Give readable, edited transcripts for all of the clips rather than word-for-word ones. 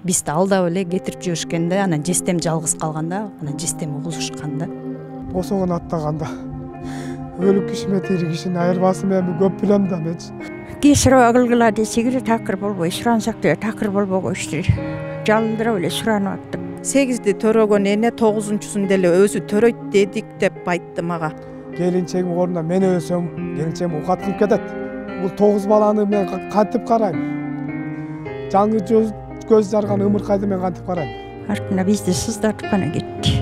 бизди алдап эле кетирип жиберишкен да, анан жестем жалгыз калганда, анан жестем угушушкан да. Босогон аттаганда өлүк кишиме тирик кишини айырбасын эми көп билем да менчи. Кесироого кылгыла десек эле такыр болбой, сурансак деле такыр болбогочтур. Жалындырып эле суранып аттым. 8-ди төрөгөн эне 9-сун деле өзү төрөйт дедик деп айтты мага. Келинчегим ордуна мен өлсөм, келинчегим укат кылып кетет. Бул 9 баланы мен кантип карайм? Жаңы көз жарган ымыркайды мен кантип карайм? Артына бизди сыздатып гана кетти.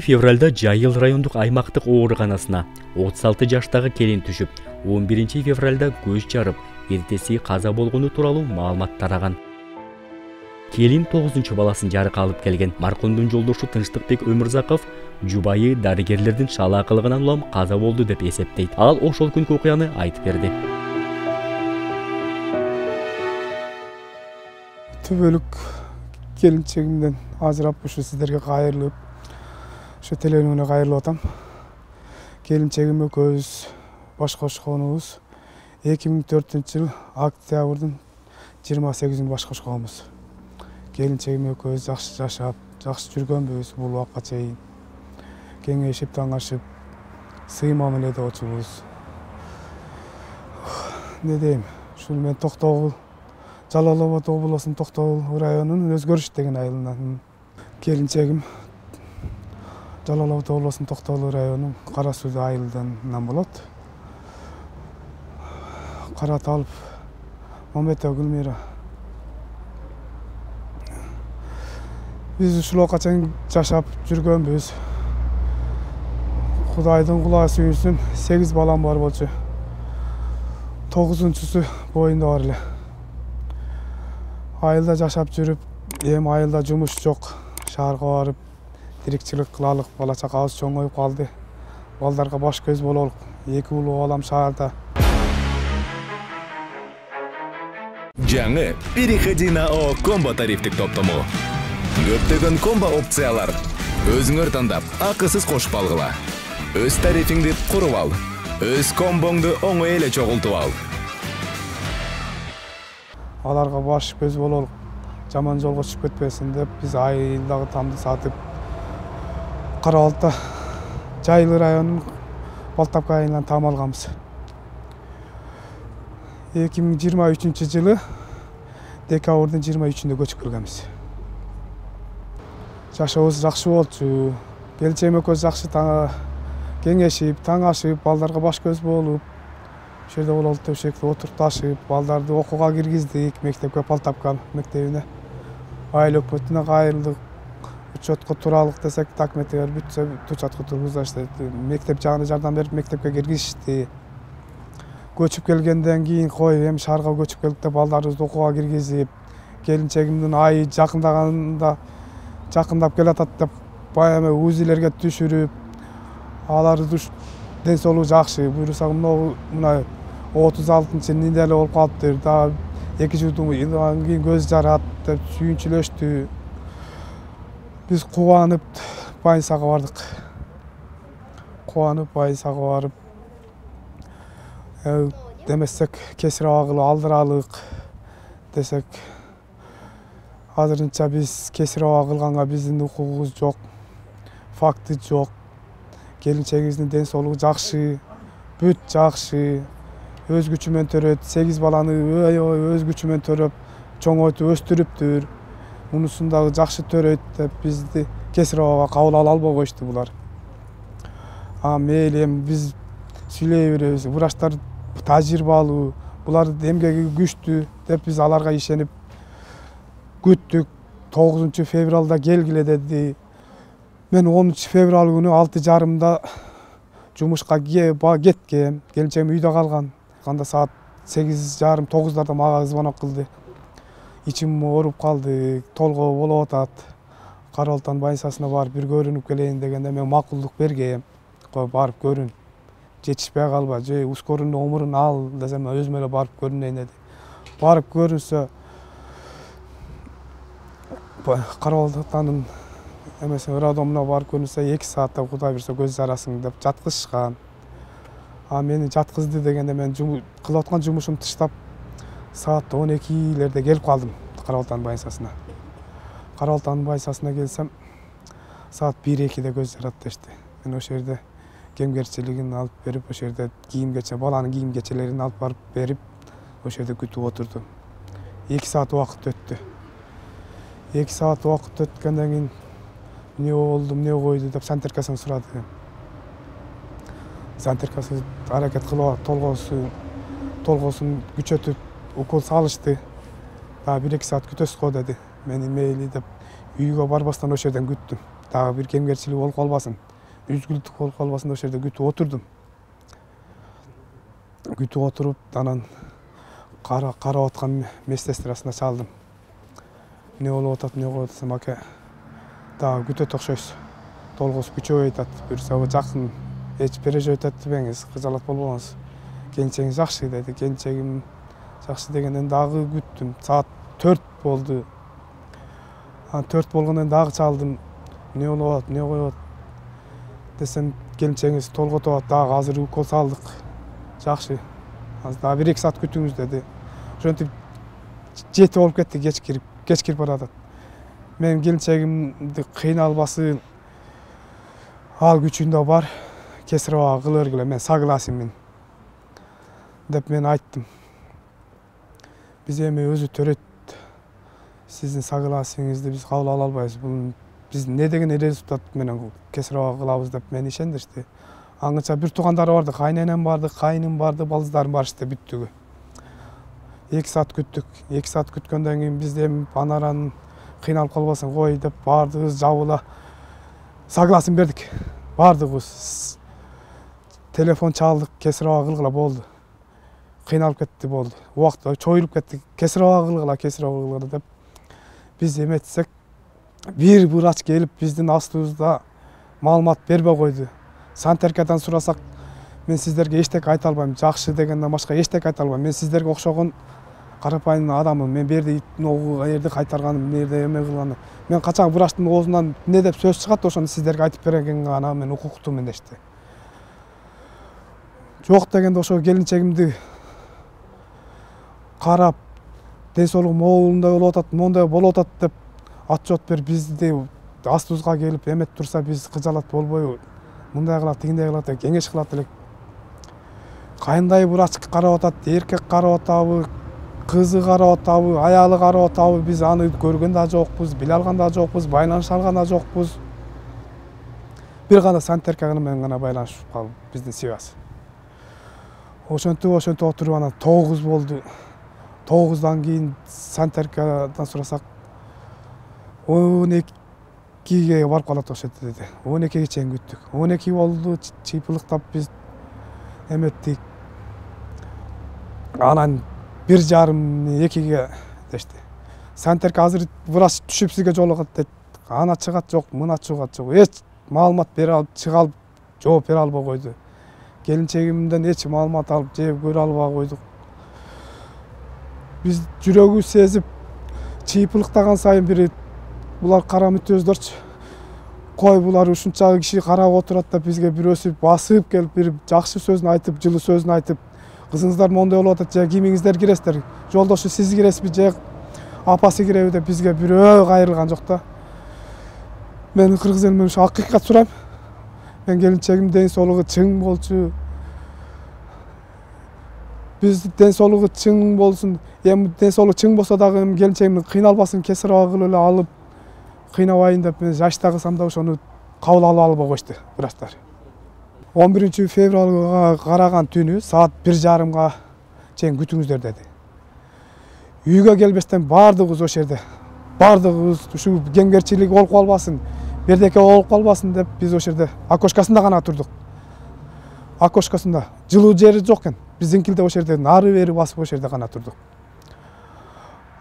Февралда Жайыл райондук аймактык ооруканасына 36 жаштагы келин түшүп, 11 февралда көз жарып, эртеси каза болгону тууралуу маалымат тараган. Келин 9 баласын жарык алып келген. Маркумдун жолдошу Тынчтыкбек Өмүрзаков жубайы дарыгерлердин шала кылыгынан улам каза болду деп эсептейт. Ал ошол күнкү окуяны айтып берди. Түбөлүк келинчегимден ажырап ушу сиздерге кайрылып, ушу телефонуна кайрылып атам. Келинчегим экөөбүз баш кошконубуз 2004-жыл октябрдын 28-күнү баш кошконбуз. Келинчегим экөөбүз жакшы жашап, жакшы жүргөнбүз бул убакка чейин. Кеңешип, таңашып, сый мамиледе отурбуз. Не дейм, ушул мен Токтогул, Жалал Абад облусунун Токтогул районунун Өзгөрүш деген айылынан. Келинчегим Жалал Абад облусунун Токтогул районунун Кара Суу айылынан болот. Караталып Мамбетова Гүлмира. Биз ушул убакка чейин жашап жүргөнбүз. Кудайдын кулай сүйүнсүн, 8 балам бар болчу. 9-су боюнда бар эле. Айылда жашап жүрүп, эми айылда жумуш жок. Шаарга барып, тирикчилик кылалык, бала чакабыз чоңоюп калды. Балдарга баш көз бололук. 2 улуу балам шаарда. Жаңы Переходи ООО комбо тарифтик топтому. Көптөгөн комбо опциялар. Өзүңөр тандап, акысыз кошуп алгыла. Өз тарифиңди куруп ал. Өз комбоңду оңой эле чогултуп ал. Аларга баш көз бололук, жаман жолго чыгып кетпесин деп биз айылдагы тамды сатып Карабалта Жайыл районунун Балтапка айылынан там алганбыз. 2023-жылы декабрдын 23-үндө көчүп келгенбиз. Жашообуз жакшы болчу. Келчем экөөбүз жакшы кеңешип, таңашып, балдарга баш көз болуп, ошол жерде бололуп төшөктө отурташып, балдарды окууга киргиздик, мектепке Балтапка мектебине. Айыл өкмөтүнө кайрылдык. Учетко туралык десек, документтер бүтсө, учетко тургузушты. Мектеп жагына жардам берип, мектепке киргизишти. Көчүп келгенден кийин эми шаарга көчүп келдик деп балдарыбызды окууга киргизип, келинчегимдин айы жакындап келатат деп баягы УЗИлерге түшүрүп, аларды ден соолугу жакшы. Буюрса мына 36-неделе болуп калыптыр. Да 2 жылдан кийин көз жарат деп сүйүнчүлөштү. Биз кубанып больницага бардык. Кубанып больницага барып, демесек кесир абагы алдыралык десек, азырынча биз кесир абагы кылганга биздин укугубуз жок, факты жок. Келинчегибиздин ден соолугу жакшы, бүт жакшы, өз күчү менен төрөт, 8 баланы өз күчү менен төрөп, чоңойтуп өстүрүптүр. Мунусун дагы жакшы төрөйт деп бизди кесир абагга кабыл ала албагычты булар. Мейли эми биз сүйлөй беребиз, врачтар тажрыйбалуу, булар эмгеги күчтүү деп биз аларга ишенип күттүк. 9 февралда келгиле деди. Мен 10 февраль күнү 6:30-да жумушка кеткем. Келинчегим үйдө калган. Канда саат 8:30-9-дарда мага звонок кылды. İçim ооруп калды, толгоо болуп атат. Карабалтанын больницасына барып бир көрүнүп келейин дегенде мен макулдук бергем. Барып көрүн. Жетишпей калба, же ускорунун номерун ал десем, өзүм эле барып көрүнөйүн деди. Барып көрүнсө Карабалтанын эмесин роддомуна барып көрүнсө 2 саатта Кудай берсе көз жарасың деп жаткызышкан. А мени жаткызды дегенде мен кылып аткан жумушумду таштап саат 12-лерде келип калдым Кара-Балтай больницасына. Кара-Балтай больницасына келсем саат 1-2-де көз жарат дешти. Мен ошол жерде кемгерчилигин алып берип, ошол жерде кийим-кече, баланын кийим-кечелерин алып барып берип, ошол жерде күтүп отурдум. 2 саат убакыт өттү. 2 саат убакыт өткөндөн кийин эмне болду, эмне койду деп сантеркасын сурады. Сантеркасы аракет кылып толгосун күчөтүп укол салышты. Дагы 1-2 саат күтөсүз го деди. Мен мейли деп үйгө барбастан ошол жерден күттүм. Дагы бир кемгерчилик болуп калбасын, үзгүлтүк болуп калбасын ошол жерде күтүп отурдум. Күтүп отуруп, анан карап аткан медсестрасына чалдым. Эмне болуп атат, эмне коюп атсам, аке дагы күтөт окшойсуз. Толгосу күчөбөй атат. Буюрса жакын эч переживать этпеңиз, кыжалат болбоңуз. Келинчегиңиз жакшы деди. Келинчегим жакшы дегенден дагы күттүм. Саат 4 болду. 4 болгондон дагы чалдым. Эмне болуп атат, эмне коюп атат десем, келинчегиңиз толготуп атат, дагы азыр укол салдык. Жакшы. Азыр дагы 1-2 саат күтүңүз деди. Ошентип 7 болуп кетти, кеч кирип баратат. Менин келинчегимди кыйналбасын ал күчүндө бар. Кесироого кыла бергиле, мен согласиymин деп мен айттым. Биз эми өзү төрөйт. Сиздин согласиеңизди биз кабыл ала албайбыз. Бул биз не деген результат менен кесироого кылабыз деп мен ишендиришти. Аңыча бир туугандары барды, кайненем барды, кайным барды, балыздарым барышты бүттүгү. 2 саат күттүк. 2 саат күткөндөн кийин биз эми анаран кыйналып калбасын кой деп бардыгыбыз жабыла согласин бердик. Бардыгыбыз телефон чалдык, кесироого кылгыла болду. Кыйналып кетти болду. Убакыт чоюлуп кетти. Кесироого кылгыла деп биз эметсек, бир врач келип биздин астыбызда маалымат бербей койду. Сантеркадан сурасак, мен сиздерге эчтеке айта албайм. Жакшы дегенден башка эчтеке айта албайм. Мен сиздерге окшогон карапайым адаммын. Мен берди жерди кайтарганым, жерде эме кылганым. Мен качан врачтын оозунан эмне деп сөз чыгат, ошону сиздерге айтып берген гана мен укуктуумун дешти. Жок дегенде ошо келинчегимди карап, ден соолугу моундай болуп атат, моундай болуп атат деп отчет берип бизди астыбызга келип эметип турса, биз кыжалат болбойбу, мындай кылат, тигиндей кылат деп кеңеш кылат элек. Кандай врач карап атат, эркек карап атабы, кызы карап атабы, аялы карап атабы, биз аны көргөн да жокпуз, биле алган да жокпуз, байланыша алган да жокпуз. Бир гана сантерка менен гана байланышып калып биздин связь. Ошентип отуруп анан 9 болду. 9-дан кийин сантеркадан сурасак 12-ге барып калат окшойт деди. 12-ге чейин күттүк. 12 болду, чыйпылыктап биз эметтик. Анан 1:30-2-ге дешти. Сантерка азыр врач түшүп сизге жолугат дейт. Ана чыгат жок, мына чыгат жок. Эч маалымат бере алып, чыга алып, жооп бере албай койду. Келинчегимден эч маалымат алып, жеп көрө албай койдук. Биз жүрөгү сезип, чыйпылыктаган сайын бир булар кара мүтөздөрчү. Кой булар ушунча киши карап отурат деп бизге бирөөсү басып келип, бир жакшы сөзүн айтып, жылы сөзүн айтып, кызыңыздар моундай болуп атат, же кимиңиздер киресиздер, жолдошу сиз киресизби, же апасы киреби деп бизге бирөө кайрылган жок да. Мен кыргыз элинен ушу акыйкат сурайм. Мен келинчегим ден соолугу чың болчу. Биз ден соолугу чың болсун. Эми ден соолугу чың болсо дагы келинчегимдин кыйналбасын, кесироого кылып эле алып, кыйнабайын деп мен жаштагысам да ошону кабыл ала албай коюшту врачтар. 11 февралга караган түнү саат 1:30-га чейин күтүңүздөр деди. Үйгө келбестен бардыгыбыз ошол жерде. Бардыгыбыз ушу кемгерчилик болуп калбасын, бирдеке болуп калбасын деп биз ошол жерде окошкасында гана турдук. Окошкасында жылуу жери жок экен. Биз зинкилде ошол жерде нары бери басып ошол жерде гана турдук.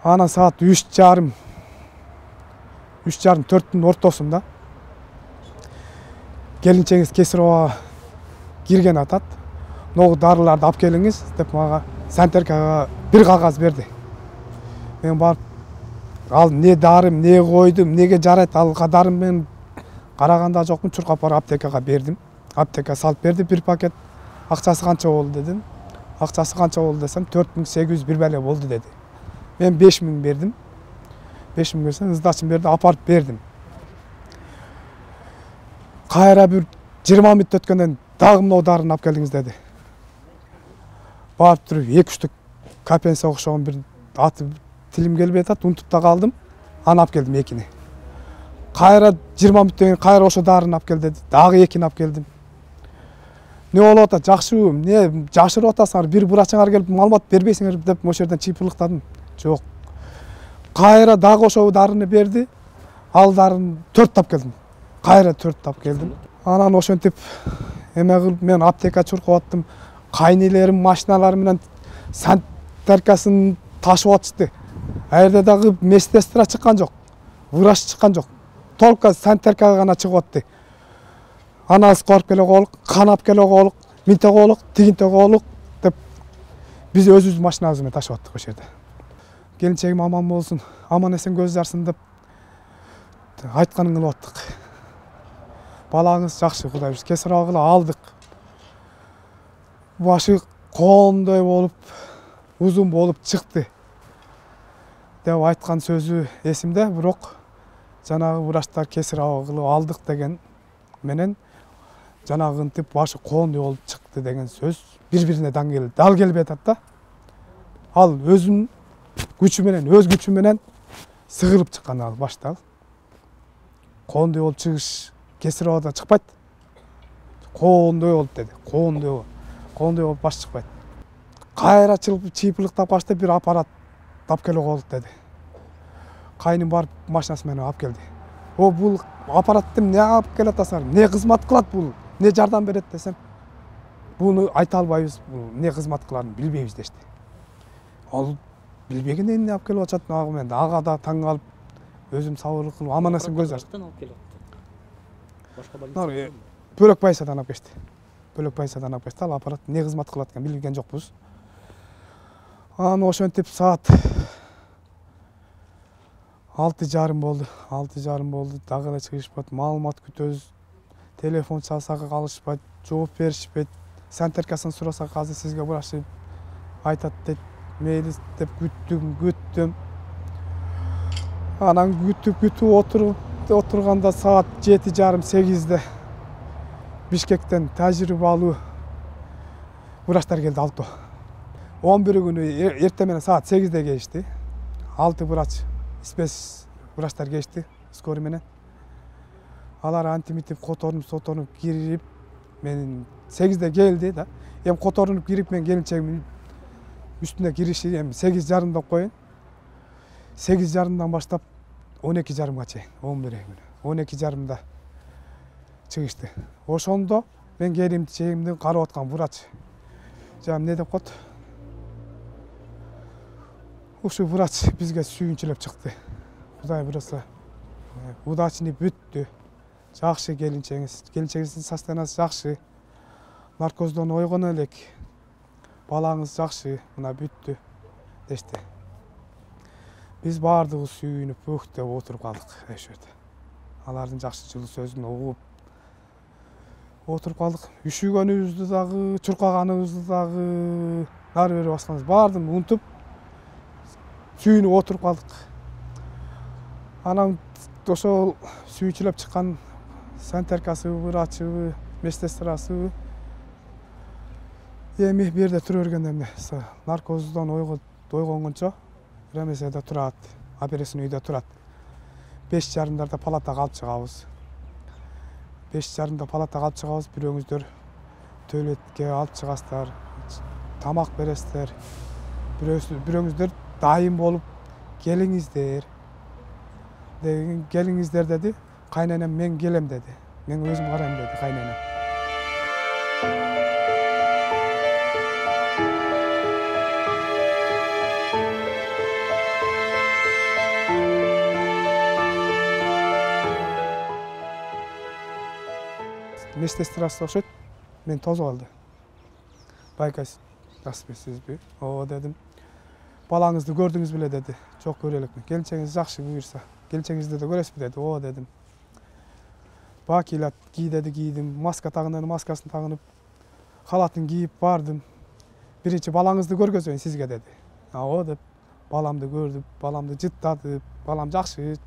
Анан саат 3:30-4-түн ортосунда келинчегиңиз кесироого кирген атат. Ногу дарыларды алып келиңиз деп мага сантеркага бир кагаз берди. Мен барып ал не дарым, не койдум, неге жарайт, ал дарым мен Караганда жокмун, чуркап барып аптекага бердим. Аптека салып берди, бир пакет. Акчасы канча болду дедим. Акчасы канча болду десем 4801 беле болду деди. Мен 5000 бердим. 5000 берсем ыздачын берди, апарып бердим. Кайра бир 20 мүнөт өткөндөн дагы мына дарыны алып келдиңиз деди. Барып туруп 2-3 капенса окшогон бир аты тилим келбей атат, унутуп да калдым. Аны алып келдим экини. Кайра 20 мүнөттөн кийин кайра ошо дарыны алып кел деди. Дагы экини алып келдим. Не болуп атат, жакшыбы, эмне жашырып атасыңар, бир врачыңар келип маалымат бербейсиңер деп ошол жерден чыйпырлыктадым. Жок. Кайра дагы ошо дарыны берди. Ал дарыны 4 тап келдим. Кайра 4 тап келдим. Анан ошентип эме кылып мен аптека чуркап аттым. Кайнелерим машиналар менен санитаркасын ташып атышты. Аерде дагы медсестра чыккан жок. Врач чыккан жок. Только санитаркага гана чыгып атты. Анализ кылып келе коелук, канап келе коелук, минте коелук, тигинте коелук деп биз өзүбүздүн машинабыз менен ташып аттык ошол жерде. Келинчегим аман болсун, аман эсен көз жарсын деп айтканын кылып аттык. Балаңыз жакшы, Кудай биз кесир агыла алдык. Башы коондой болуп, узун болуп чыкты деп айткан сөзү эсимде, бирок жанагы врачтар кесир агылып алдык деген менен жанагы ынтып башы коондой болуп чыкты деген сөз бири-бирине дал келбей атат да. Ал өзүнүн күчү менен, өз күчү менен сыгылып чыккан ал башта. Коондой болуп чыгыш кесир абада чыкпайт. Коондой болуп деди. Коондой болуп баш чыкпайт. Кайра чыйпылыктап качты, бир аппарат тап келе коелук деди. Кайным барып машинасы менен алып келди. О, бул аппаратты эмне алып келатасыңар? Не кызмат кылат бул? Не жардам берет десем, буну айта албайбыз, бул эмне кызмат кыларын билбейбиз дешти. Ал билбеген эмне алып келип атат, мен ага да таң калып, өзүм сабырлык кылып аман эсен көз ачтым. Бөлөк байсадан алып кечти. Ал аппарат не кызмат кылат экен билген жокпуз. Анан ошентип саат 6:30 болду. 6:30 болду. Дагы да чыгышпайт. Маалымат күтөбүз. Телефон чалсак алышпайт, жооп беришпейт. Санитаркасын сурасак азыр сизге врач айтат дейт. Мейли деп күттүм. Анан күтүп отурганда саат 7:30-8-де Бишкектен тажрыйбалуу врачтар келди 6. 11 күнү эртең менен саат 8-де келишти. 6 врач, спец врачтар келишти скорый менен. Алар антимитип которунуп кирип, мен 8-де келди да. Эми которунуп кирип мен келинчегим үстүнө кириши эми 8:30 деп коеюн. 8:30-дан баштап 12:30-га чейин, 11 күнү. 12:30-да чыгышты. Ошондо мен келинчегимди карап аткан врач эмне деп коет? Ушул врач бизге сүйүнчүлөп чыкты. Кудай буюрса, удачный бүттү. Жакшы келинчегиңиздин состояниясы жакшы. Наркоздон ойгоно элек. Балаңыз жакшы, мына бүттү дешти. Биз баардыгыбыз сүйүнүп, өктөп отуруп калдык ошол жерде. Алардын жакшы жылуу сөзүн угуп отуруп калдык. Үшүгөнүбүздү дагы, чуркаганыбызды дагы, нары бери басканыбыз баардыгын унутуп, сүйүнүп отуруп калдык. Анан ошол сүйүнчүлөп чыккан санитаркасы, врачыбы, медсестрасы эми бир жерде тура бергенде эмне, наркоздон ойгонгончо ремеседе турат, операционный үйдө турат. 5:30-дарда палатага алып чыгабыз. 5:30-да палатага алып чыгабыз, бирөөңүздөр туалетке алып чыгасыздар, тамак бересиздер. Бирөөңүздөр дайым болуп келиңиздер. Келиңиздер деди. Кайненем мен келем деди. Мен өзүм карайм деди кайненем. Медсестрасы окшойт. Мен тозуп алды. Байкайсыз, жаспайсызбы? Ооба дедим. Балаңызды көрдүңүз беле деди. Жок, көрө элекмин. Келинчегиңиз жакшы буюрса. Келинчегиңизди да көрөсүзбү деди. Ооба дедим. Bakiylat giy dedi, giydim. Maska tagından maskasını tagınıp, halatını giyip bardım. Birinci balаңызды көргөзөйүн sizge dedi. O dep balamды gördüm, balamды jıttadı, balam jakşı.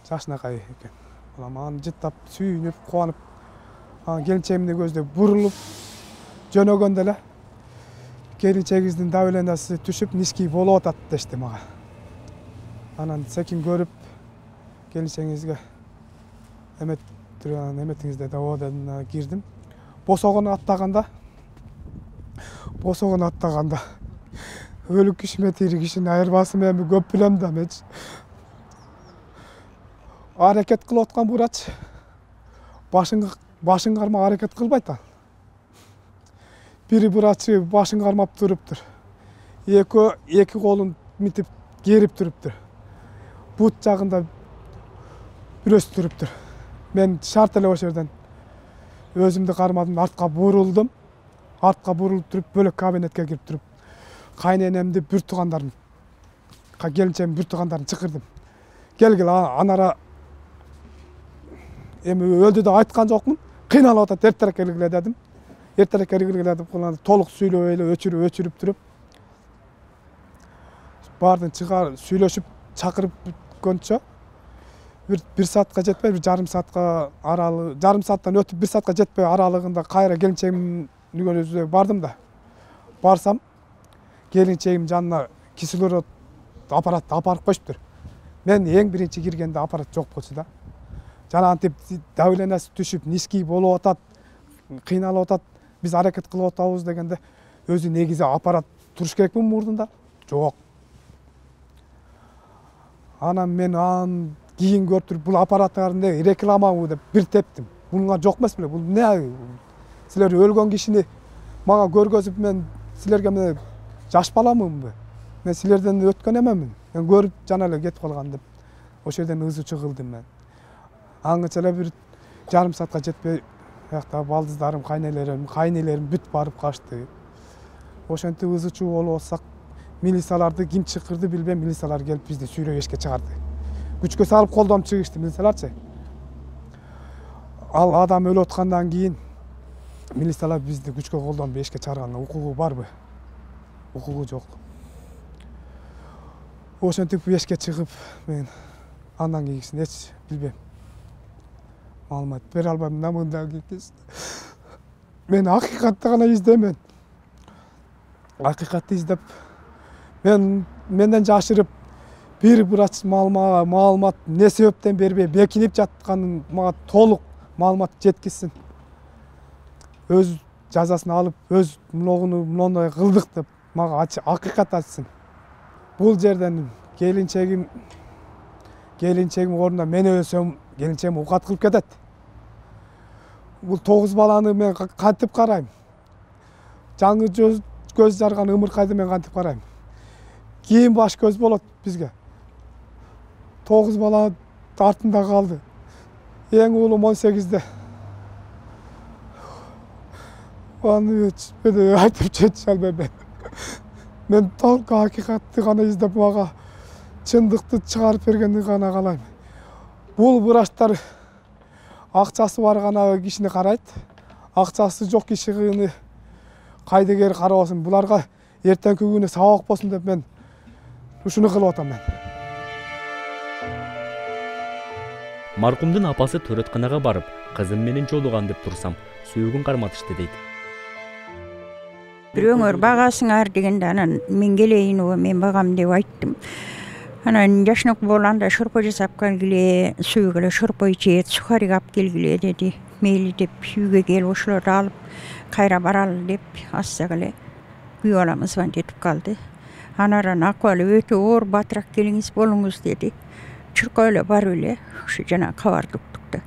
Жашынакай экен. Балам аны жыттап, сүйүнүп, кубанып, келинчегимди көздөп бурулуп жөнөгөндө эле келинчегибиздин давлениясы түшүп, низкий болуп атат дешти мага. Анан секин көрүп, келинчегиңизге эметиңизде да дедим, кирдим. Босогону аттаганда өлүк кишиме тири кишини айырбасым эми көп билем да мен. Аракет кылып аткан врач башын кармап аракет кылбайт да. Бири врачы башын кармап туруптур. Эки колун митип керип туруптур. Бут жагында бирөөсү туруптур. Мен шарт эле ошол жерден өзүмдү кармадым, артка бурулдум. Артка бурулуп туруп, бөлөк кабинетке кирип туруп, кайненемди, бир туугандарын, келинчегимдин бир туугандарын чакырдым. Келгил, анара эми өлдү деп айткан жокмун. Кыйналып атат, эртерээк келгиле дедим. Эртерээк келгиле деп толук сүйлөп эле өчүрүп туруп, баардын сүйлөшүп чакырып бүткөнчө bir saatка жетпей, bir жарым saatка аралыгы, жарым сааттан өтүп 1 saatка жетпей аралыгында кайра келинчегимдин үйгөнүзүнө бардым да. Барсам, келинчегим жанына кислород аппаратты апарып коюптур. Мен эң биринчи киргенде аппарат жок болчу да. Жана антип давлениясы түшүп, низкий болуп атат, кыйналып атат, биз аракет кылып атабыз дегенде, өзү негизи аппарат туруш керекпи мурдунда? Жок. Анан мен кийин көрүп туруп, бул аппараттарды рекламабы деп бир тептим. Буга жок эмес беле, бул эмне? Силер өлгөн кишини мага көргөзүп, мен силерге жаш баламынбы? Мен силерден өткөн эменмин. Мен көрүп жана эле кетип калган деп. Ошол жерден ызычы кылдым мен. Аңгыча эле bir жарым saatка жетпей, аякта балдыздарым, кайнелерим бүт барып качты. Ошентип ызычы болуп атсак, милицияларды ким чакырды билбейм, милициялар келип бизди сүйрөп эшикке чыгарды. Күчкө салып колдон чыгышты милицияларчы. Ал адам өлүп аткандан кийин милициялар бизди күчкө колдон эшикке чыгарганга укугу барбы? Укугу жок. Ошентип эшикке чыгып, мен андан кийинкисин эч билбейм. Маалымат бере албайм, мындай кийинкисин. Мен акыйкатты гана издеймин. Акыйкатты издеп, менден жашырып bir врач маалымат не себептен бербей бекинип жатканын мага толук маалымат жеткизсин. Өз жазасын алып, өз мындай кылдык деп мага акыйкат айтсын. Бул жерден келинчегим ордуна мен өлсөм, келинчегим укат кылып кетет. Бул 9 баланы мен кантип карайм? Жаңы көз жарган ымыркайды мен кантип карайм? Кийин баш көз болот бизге. 9 бала артында калды. Эң уулум 18-де. Аны айтып жетише албайм. Мен толук акыйкатты гана издеп мага чындыкты чыгарып бергенди гана каалайм. Бул врачтар акчасы бар гана кишини карайт. Акчасы жок кишини кайдыгер карабасын. Буларга эртеңки күнү сабак болсун деп мен ушуну кылып атам мен. Маркумдун апасы төрөтканага барып, кызым менен жолуган деп турсам, сөөгүн карматышты дейт. Бирөөңөр багасыңар дегенде анан мен келейин, мен багам деп айттым. Анан жашнак болганда шорпо жасап келгиле, сүйгүлө шорпо ичет, сухарик алып келгиле деди. Мейли деп үйгө келип ошолорду алып кайра баралы деп ассак эле үй аламыз деп калды. Анаран акыбалы өтө оор, батыраак келиңиз болуңуз деди. Чуркап эле барып эле ушу жана кабарды уктук да.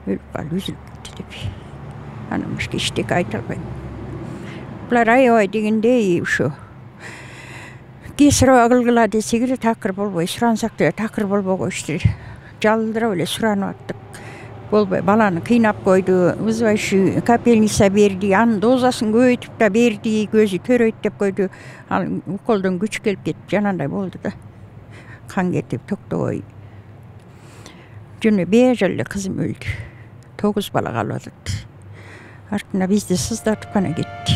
Өлүп калып үзүлүп кетти деп. Анан башка эчтеке айта албайм. Булар аябай дегенде ушу кесироба кылгыла десек эле такыр болбой, сурансак деле такыр болбогой иштер. Жалдырап эле суранып аттык. Болбой баланы кыйнап койду, вызывающий капельница берди, анын дозасын көбөйтүп да берди, көзү төрөйт деп койду. Ал уколдон күч келип кетип жанандай болду да. Кан кетип токтобой. Жөнө беш эле кызым өлдү. 9 бала калып атат. Артына бизди сыздатып гана кетти.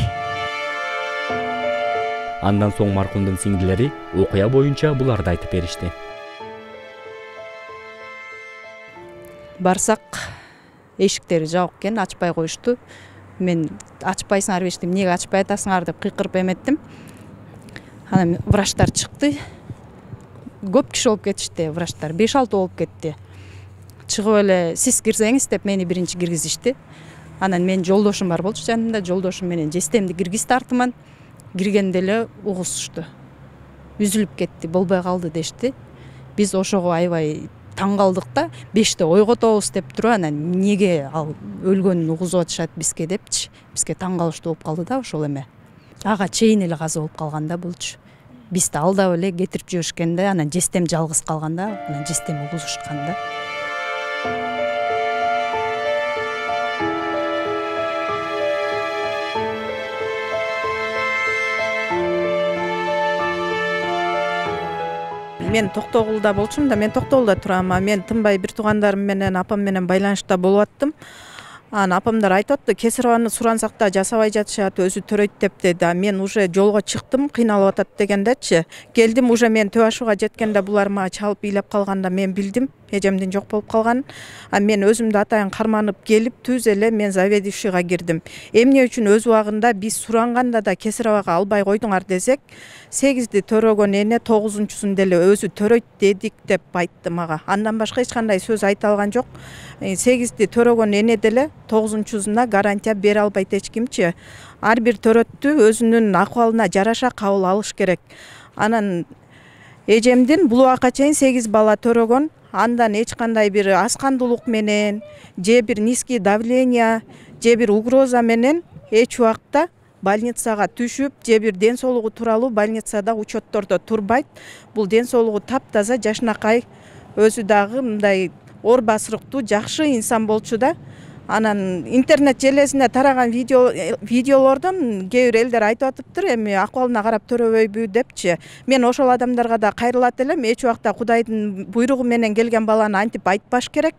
Андан соң маркумдун сиңдилери окуя боюнча буларды айтып беришти. Барсак эшиктери жабык экен, ачпай коюшту. Мен ачпайсыңар дештим, эмнеге ачпай атасыңар деп кыйкырып эметтим. Анан врачтар чыкты. Көп киши болуп кетишти, врачтар 5-6 болуп кетти. Чыгып эле сиз кирсеңиз деп мени биринчи киргизишти. Анан мен жолдошум бар болчу жанымда, жолдошум менен жестемди киргизди артыман. Киргенде эле угузушту. Үзүлүп кетти, болбой калды дешти. Биз ошого аябай таң калдык да, 5те ойготобуз деп туруп, анан эмнеге ал өлгөнүн угузуп атышат бизге депчи. Бизге таң калыштуу болуп калды да ошол эме. Ага чейин эле каза болуп калган да булчу. Бизди алдап эле кетирип жиберишкен да, анан жестем жалгыз калган да, анан жестем угузушкан да. Мен Токтогулда болчумун да, мен Токтогулда турам. Мен тынбай бир туугандарым менен, апам менен байланышта болуп аттым. Анан апамдар айтып атты, Кесированы сурансак да жасабай жатышат, өзү төрөйт депти да. Мен уже жолго чыктым, кыйналып атат дегендечи. Келдим, уже мен Төбө Ашууга жеткенде булар мага чалып бийлеп калганда мен билдим эжемдин жок болуп калганын. Мен өзүмдү атайын карманып келип, түз эле мен заведующийга кирдим. Эмне үчүн өз убагында биз суранганда да Кесировага албай койдуңар десек, 8-ди төрөгөн эне 9-чусун деле өзү төрөйт дедик деп айтты мага. Андан башка эч кандай сөз айта алган жок. 8-ди төрөгөн эне деле 9-чусуна гарантия бере албайт эч кимчи. Ар бир төрөттү өзүнүн акыбалына жараша кабыл алыш керек. Анан эжемдин бул убакка чейин 8 бала төрөгөн, андан эч кандай бир аскандуулук менен, же бир низкий давление, же бир угроза менен эч убакта больницага түшүп, же бир ден соолугу тууралуу больницада учеттордо турбайт. Бул ден соолугу таптаза, жашнакай, өзү дагы мындай ор басырыктуу, жакшы инсан болчу да. Анан интернет желесинде тараган видеолордон кээ бир элдер айтып атыптыр, эми акыбалына карап төрөбөйбү депчи. Мен ошол адамдарга да кайрылат элем, эч убакта Кудайдын буйругу менен келген баланы антип айтпаш керек.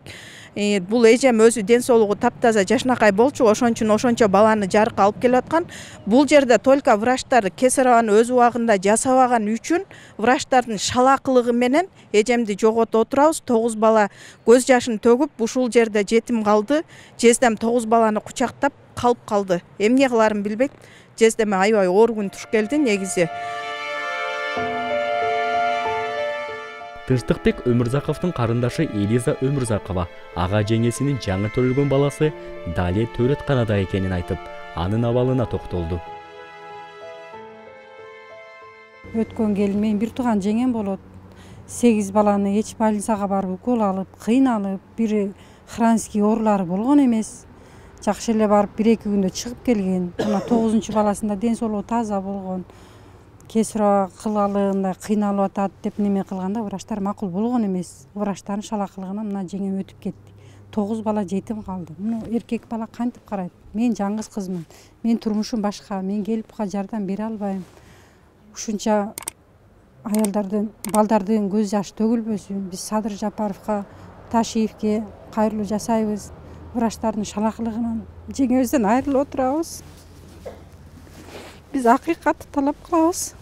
Бул эжем өзү ден соолугу таптаза, жашнакай болчу, ошон үчүн ошончо баланы жарыкка алып келип аткан. Бул жерде только врачтар Кесарованы өз убагында жасабаган үчүн врачтардын шалакылыгы менен эжемди жоготуп отурабыз. 9 бала көз жашын төгүп ушул жерде жетим калды. Жездем 9 баланы кучактап калып калды. Эмне кыларын билбейт. Жездеме аябай оор күн туш келди негизи. Тынчтыкбек Өмүрзаковдун карындашы Элиза Өмүрзакова ага жеңесинин жаңы төрөлгөн баласы дале төрөтканада экенин айтып, анын абалына токтолду. Өткөн келин мен бир тууган жеңем болот. 8 баланы эч больницага барып укол алып, кыйналып, бири хронический оорулары болгон эмес. Жакшы эле барып 1-2 күндө чыгып келген. Ана 9-чу баласында ден соолугу таза болгон. Кесиро кылгалы мындай кыйналып атат деп неме кылганда врачтар макул болгон эмес. Врачтардын шалакылыгынан мына жеңем өтүп кетти. 9 бала жетим калды. Муну эркек бала кантип карайт? Мен жаңгыз кызмын. Мен турмушум башка. Мен келип буга жардам бере албайм. Ушунча аялдардын, балдардын көз жашы төгүлбөсүн. Биз Садыр Жапаровго, Ташиевке кайрылуу жасайбыз. Врачтардын шалакылыгынан жеңебизден айрылып отурабыз. Биз акыйкатты талап кылабыз.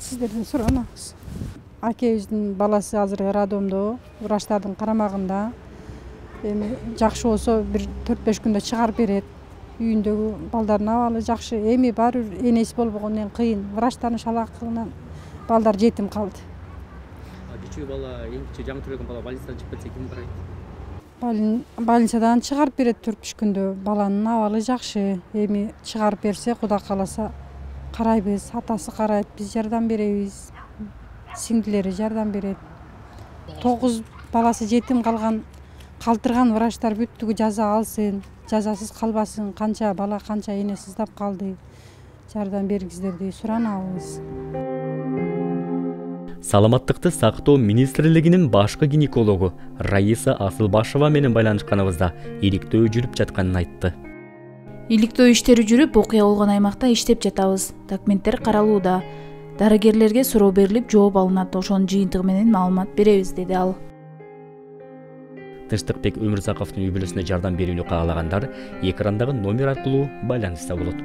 Сиздерден суранабыз. Акебиздин баласы азыр роддомдо, врачтардын карамагында. Эми жакшы болсо бир 4-5 күндө чыгарып берет. Үйүндөгү балдардын абалы жакшы. Эми баары энеси болбогондон кыйын. Врачтардын шалакылыгынан балдар жетим калды. Кичүү бала, эң кичүү жаңы төрөлгөн бала больницадан чыгып кетсе ким карайт? Больницадан чыгарып берет 4-5 күндө. Баланын абалы жакшы. Эми чыгарып берсе, Кудай кааласа карайбыз, атасы карайт, биз жардам беребиз. Сиңдилери жардам берет. 9 баласы жетим калган, калтырган врачтар бүттүгү жаза алсын, жазасыз калбасын. Канча бала, канча эне сыздап калды. Жардам бергиздер деп суранабыз. Саламаттыкты сактоо министрлигинин башкы гинекологу Раиса Асылбашева менен байланышканыбызда иликтөө жүрүп жатканын айтты. Иликтөө иштери жүрүп, окуя болгон аймакта иштеп жатабыз. Документтер каралууда. Дарыгерлерге суроо берилип, жооп алынат. Ошонун жыйынтыгы менен маалымат беребиз, деди ал. Тынчтыкбек Өмүрзаковдун үй бүлөсүнө жардам берүүнү каалагандар экрандагы номер аркылуу байланыста болот.